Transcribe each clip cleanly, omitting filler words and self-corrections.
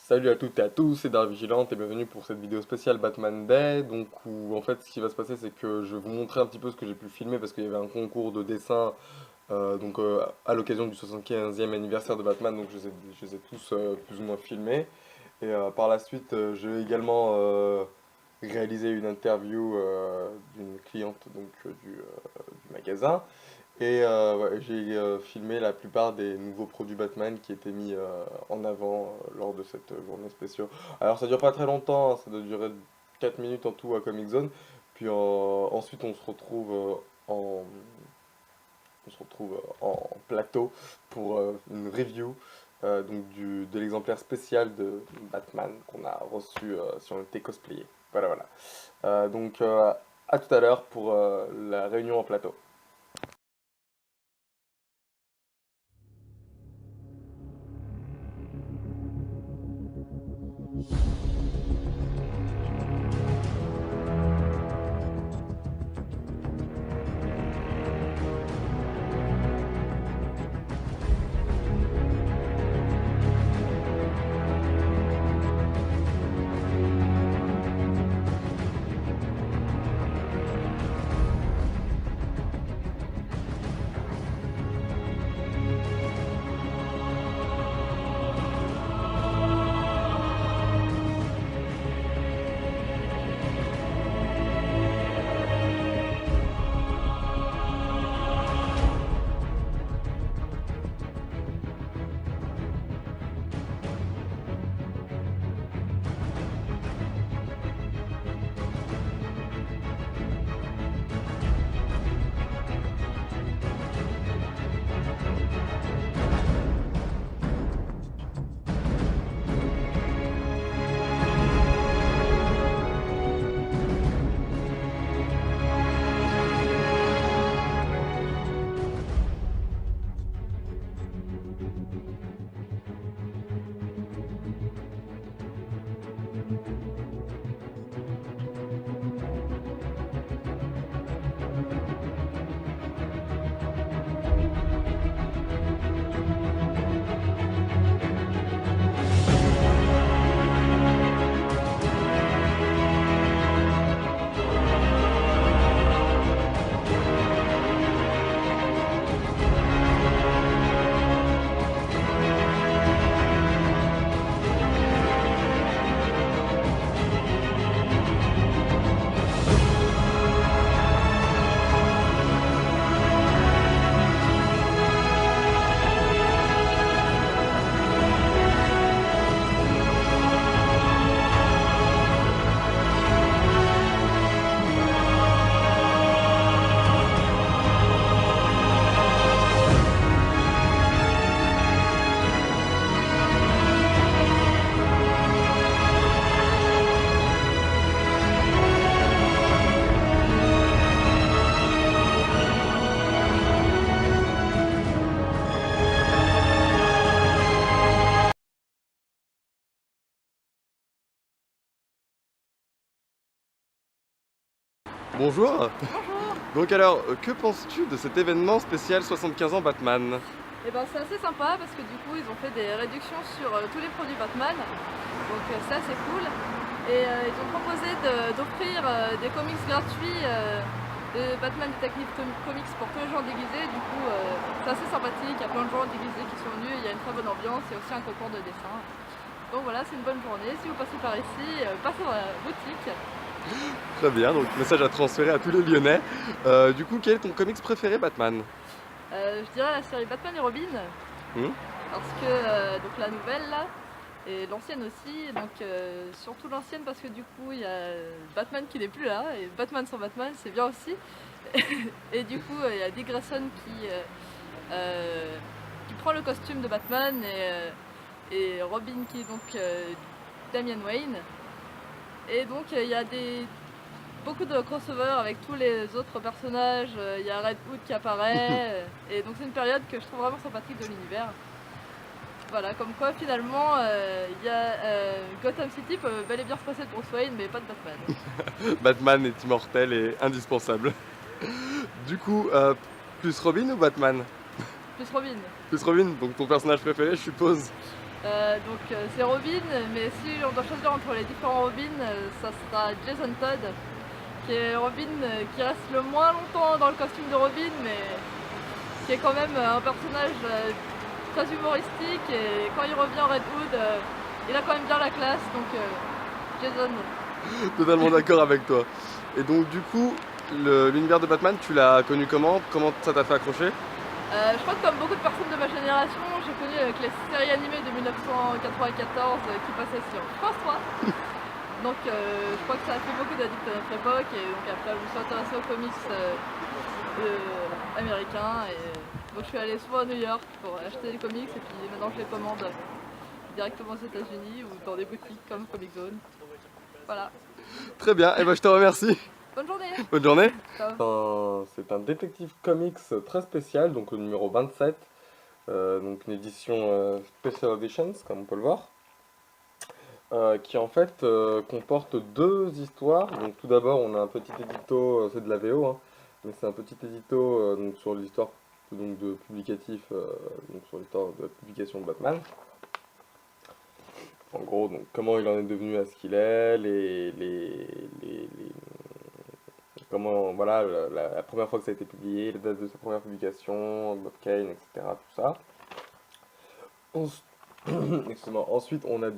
Salut à toutes et à tous, c'est Dark Vigilante et bienvenue pour cette vidéo spéciale Batman Day. Donc où en fait ce qui va se passer c'est que je vais vous montrer un petit peu ce que j'ai pu filmer parce qu'il y avait un concours de dessin à l'occasion du 75e anniversaire de Batman, donc je les ai tous plus ou moins filmés. Et par la suite je vais également réaliser une interview d'une cliente du magasin. Et ouais, j'ai filmé la plupart des nouveaux produits Batman qui étaient mis en avant lors de cette journée spéciale. Alors ça dure pas très longtemps, hein, ça doit durer 4 minutes en tout à Comic Zone. Puis ensuite en, on se retrouve en plateau pour une review de l'exemplaire spécial de Batman qu'on a reçu si on était cosplayé. Voilà, voilà. À tout à l'heure pour la réunion en plateau. Bonjour. Bonjour. Donc alors, que penses-tu de cet événement spécial 75 ans Batman? Et ben c'est assez sympa parce que du coup ils ont fait des réductions sur tous les produits Batman, donc c'est assez cool. Et ils ont proposé d'offrir des comics gratuits de Batman Detective Comics pour tous les gens déguisés. Du coup c'est assez sympathique, il y a plein de gens déguisés qui sont venus, il y a une très bonne ambiance, il y a aussi un concours de dessin. Donc voilà, c'est une bonne journée. Si vous passez par ici, passez dans la boutique. Très bien, donc message à transférer à tous les Lyonnais. Du coup, quel est ton comics préféré Batman? Je dirais la série Batman et Robin, Hmm. parce que donc la nouvelle là, et l'ancienne aussi, donc surtout l'ancienne parce que du coup il y a Batman qui n'est plus là, et Batman sans Batman c'est bien aussi. Et du coup il y a Dick Grayson qui prend le costume de Batman, et Robin qui est donc Damian Wayne. Et donc il y a beaucoup de crossovers avec tous les autres personnages, il y a Red Hood qui apparaît, et donc c'est une période que je trouve vraiment sympathique de l'univers. Voilà, comme quoi finalement Gotham City peut bel et bien se passer de Bruce Wayne, mais pas de Batman. Batman est immortel et indispensable. Du coup, plus Robin ou Batman? Plus Robin. Plus Robin, donc ton personnage préféré, je suppose. C'est Robin, mais si on doit choisir entre les différents Robin, ça sera Jason Todd, qui est Robin qui reste le moins longtemps dans le costume de Robin, mais qui est quand même un personnage très humoristique, et quand il revient en Red Hood, il a quand même bien la classe, donc Jason. Totalement d'accord avec toi. Et donc du coup, l'univers de Batman, tu l'as connu comment? Comment ça t'a fait accrocher? Je crois que comme beaucoup de personnes de ma génération, j'ai connu avec les séries animées de 1994 qui passaient sur France 3. Donc je crois que ça a fait beaucoup d'addicts à notre époque, et donc après je me suis intéressée aux comics américains, et donc je suis allée souvent à New York pour acheter des comics, et puis maintenant je les commande directement aux États-Unis ou dans des boutiques comme Comic Zone. Voilà. Très bien, et ben je te remercie. Bonne journée. Bonne journée. Ciao. C'est un détective comics très spécial, donc le numéro 27, donc une édition Special Editions, comme on peut le voir, qui en fait comporte deux histoires. Donc tout d'abord, on a un petit édito, c'est de la VO, hein, mais c'est un petit édito donc, sur l'histoire donc, de publicatif, donc sur l'histoire de la publication de Batman. En gros, donc comment il en est devenu à ce qu'il est, comment, voilà, la première fois que ça a été publié, les dates de sa première publication, Bob Kane, etc. Tout ça. Excuse-moi. Ensuite, on a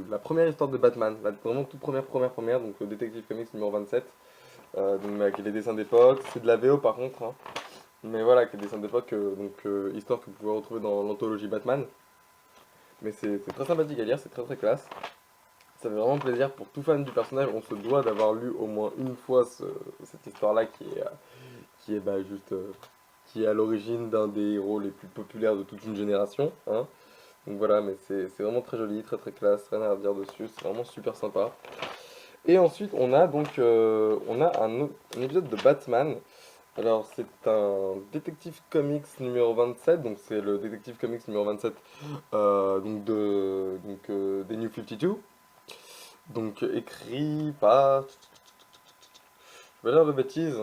la première histoire de Batman, la vraiment toute première, donc le Detective Comics numéro 27, donc avec les dessins d'époque. C'est de la VO par contre, hein. Mais voilà, avec les dessins d'époque, histoire que vous pouvez retrouver dans l'anthologie Batman. Mais c'est très sympathique à lire, c'est très classe. Ça fait vraiment plaisir pour tout fan du personnage. On se doit d'avoir lu au moins une fois cette histoire-là qui est juste qui est à l'origine d'un des héros les plus populaires de toute une génération, hein. Donc voilà, mais c'est vraiment très joli, très classe, rien à redire dessus, c'est vraiment super sympa. Et ensuite, on a donc un épisode de Batman. Alors, c'est un Detective Comics numéro 27, donc c'est le Detective Comics numéro 27 des New 52. Donc écrit par... Je vais dire de bêtises,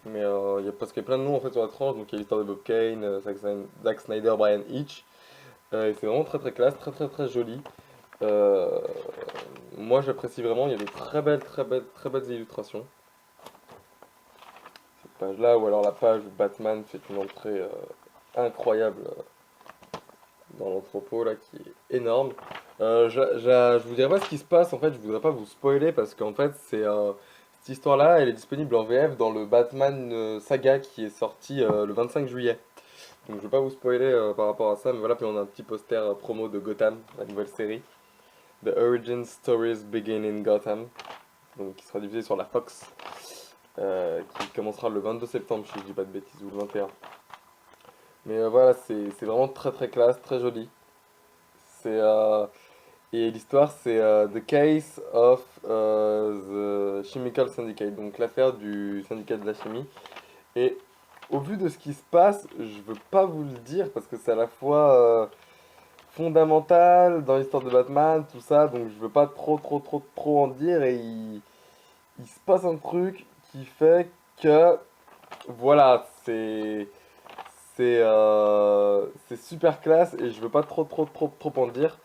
mais parce qu'il y a plein de noms en fait sur la tranche, donc il y a l'histoire de Bob Kane, Zack Snyder, Brian Hitch, et c'est vraiment très classe, très joli. Euh, Moi j'apprécie vraiment, il y a de très belles illustrations. Cette page-là, ou alors la page où Batman fait une entrée incroyable dans l'entrepôt là, qui est énorme. Je vous dirai pas ce qui se passe, en fait, je voudrais pas vous spoiler parce qu'en fait, cette histoire-là, elle est disponible en VF dans le Batman Saga qui est sorti le 25 juillet. Donc je vais pas vous spoiler par rapport à ça, mais voilà, puis on a un petit poster promo de Gotham, la nouvelle série. The Origin Stories Begin in Gotham, donc qui sera diffusé sur la Fox, qui commencera le 22 septembre, si je dis pas de bêtises, ou le 21. Mais voilà, c'est vraiment très classe, très joli. C'est et l'histoire c'est The Case of the Chemical Syndicate, donc l'affaire du syndicat de la chimie. Et au vu de ce qui se passe, je veux pas vous le dire parce que c'est à la fois fondamental dans l'histoire de Batman, tout ça, donc je veux pas trop en dire. Et il se passe un truc qui fait que voilà, c'est super classe et je veux pas trop en dire.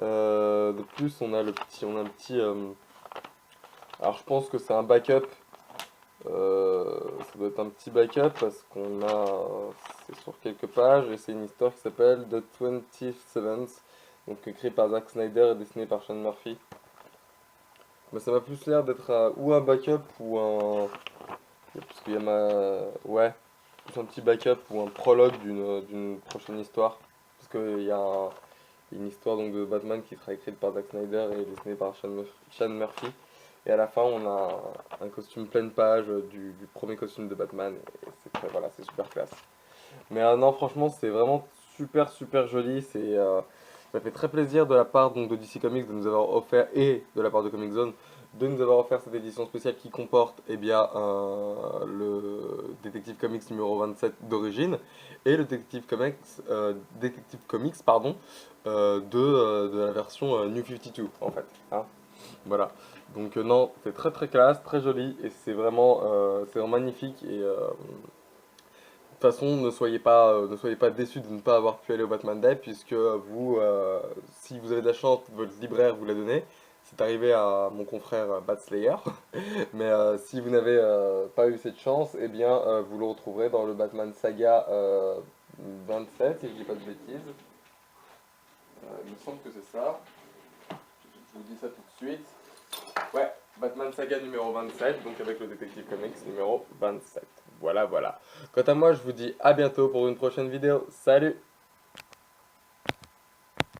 De plus, on a un petit. Alors, je pense que c'est un backup. Ça doit être un petit backup parce c'est sur quelques pages et c'est une histoire qui s'appelle The 27th, donc écrit par Zack Snyder et dessiné par Sean Murphy. Mais ça m'a plus l'air d'être ou un backup ou un. Parce qu'il y a ouais, plus un petit backup ou un prologue d'une prochaine histoire. Parce qu'il y a une histoire donc de Batman qui sera écrite par Zack Snyder et dessinée par Sean Murphy. Et à la fin, on a un costume pleine page du premier costume de Batman. Et voilà, c'est super classe. Mais non, franchement, c'est vraiment super joli. Ça fait très plaisir de la part donc, de DC Comics de nous avoir offert, et de la part de Comic Zone, de nous avoir offert cette édition spéciale qui comporte eh bien, le Detective Comics numéro 27 d'origine et le Detective Comics pardon, de la version New 52 en fait, hein. Voilà. Donc non, c'est très classe, très joli et c'est vraiment magnifique. toute façon, ne soyez pas déçus de ne pas avoir pu aller au Batman Day, puisque vous, si vous avez de la chance, votre libraire vous l'a donné. C'est arrivé à mon confrère Batslayer. Mais si vous n'avez pas eu cette chance, eh bien, vous le retrouverez dans le Batman Saga 27, si je dis pas de bêtises. Il me semble que c'est ça. Je vous dis ça tout de suite. Ouais, Batman Saga numéro 27, donc avec le Detective Comics numéro 27. Voilà, voilà. Quant à moi, je vous dis à bientôt pour une prochaine vidéo. Salut!